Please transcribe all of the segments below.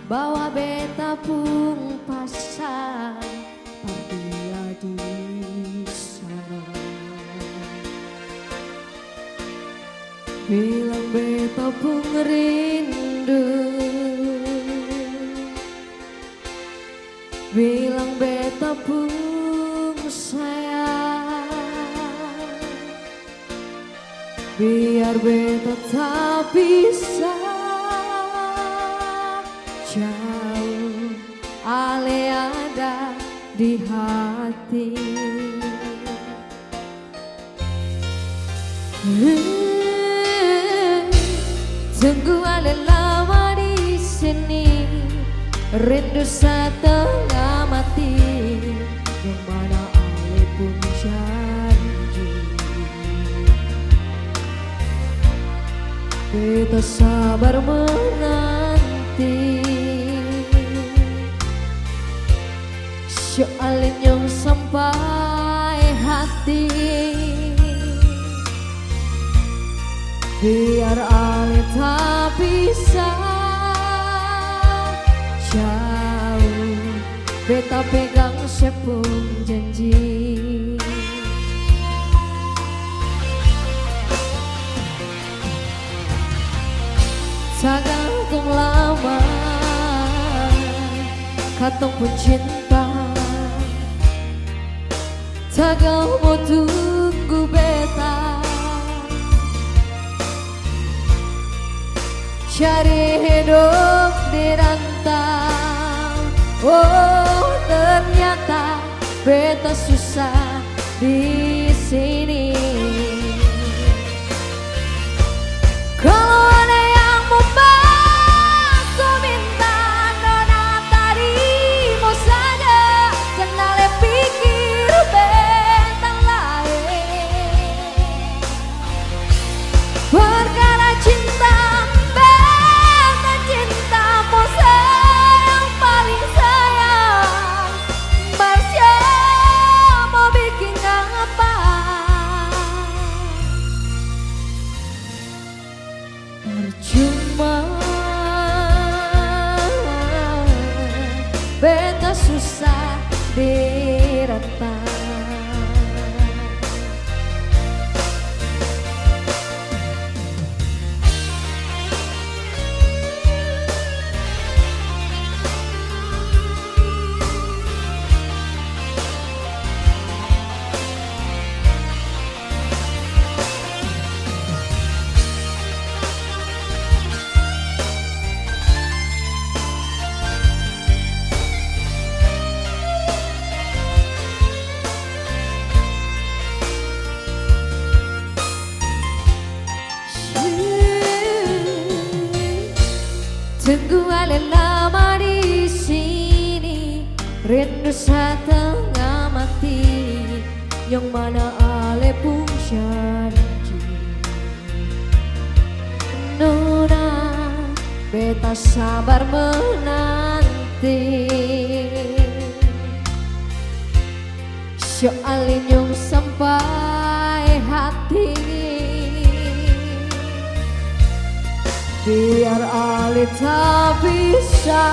bawa beta pun pasang dia di sana. Bilang beta pun rindu, bilang beta pun sayang, biar beta tak bisa jauh, ale ada di hati. Tunggu ale lama di sini, rindu setengah mati, yang mana ale pun janji. Beta sabar menanti, soalnya sampai hati, biar ale tak bisa jauh, beta pegang sepung janji. Tak gantung lama, katong pun cinta, tak mau tunggu beta, cari hidup di rantau. Oh ternyata beta susah di sini. Kalau ada yang membantu minta nona tarimo saja, jangan le pikir beta lain. Perkara cinta percuma, beta susah dirata. Tunggu ale lama di sini, rindu setengah mati, yang mana ale pun janji. Nona, beta sabar menanti, soalnya sampai hati, biar ale tak bisa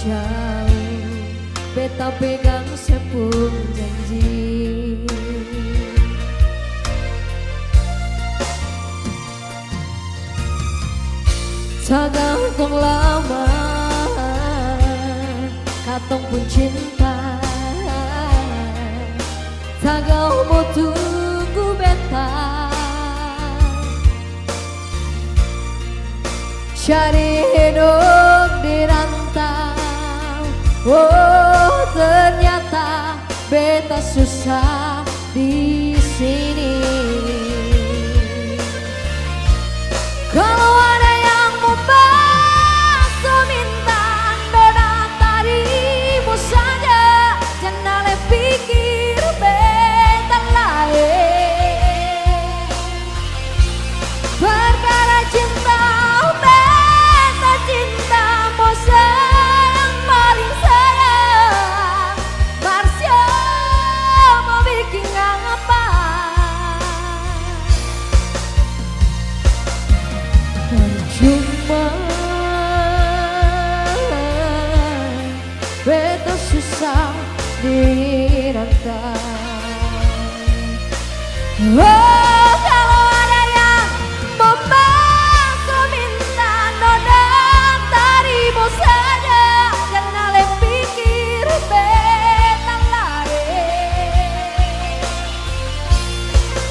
jauh, beta pegang sepung janji. Tak gantung lama, katong pun cinta, tak mau tunggu beta, cari hidup di rantau. Oh ternyata beta susah di sini. Kalau ada yang membantu minta nona tarimo saja, jangan le pikir beta lain. Perkara cinta Apa dirantai. Oh, kalau ada yang membasuh minta nona tarimu saja, jangan le pikir betan lain.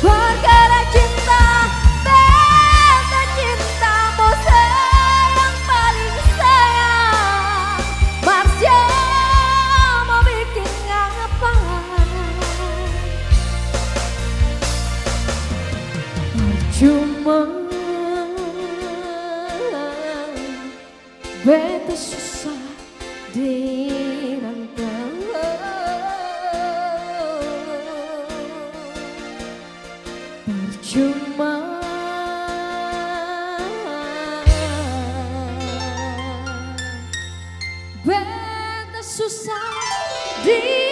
Perkara cinta, beta cintamu sayang paling sayang. Marsya mau bikin apa? Cuma beta susah dirantau. Percuma beta susah dirantau.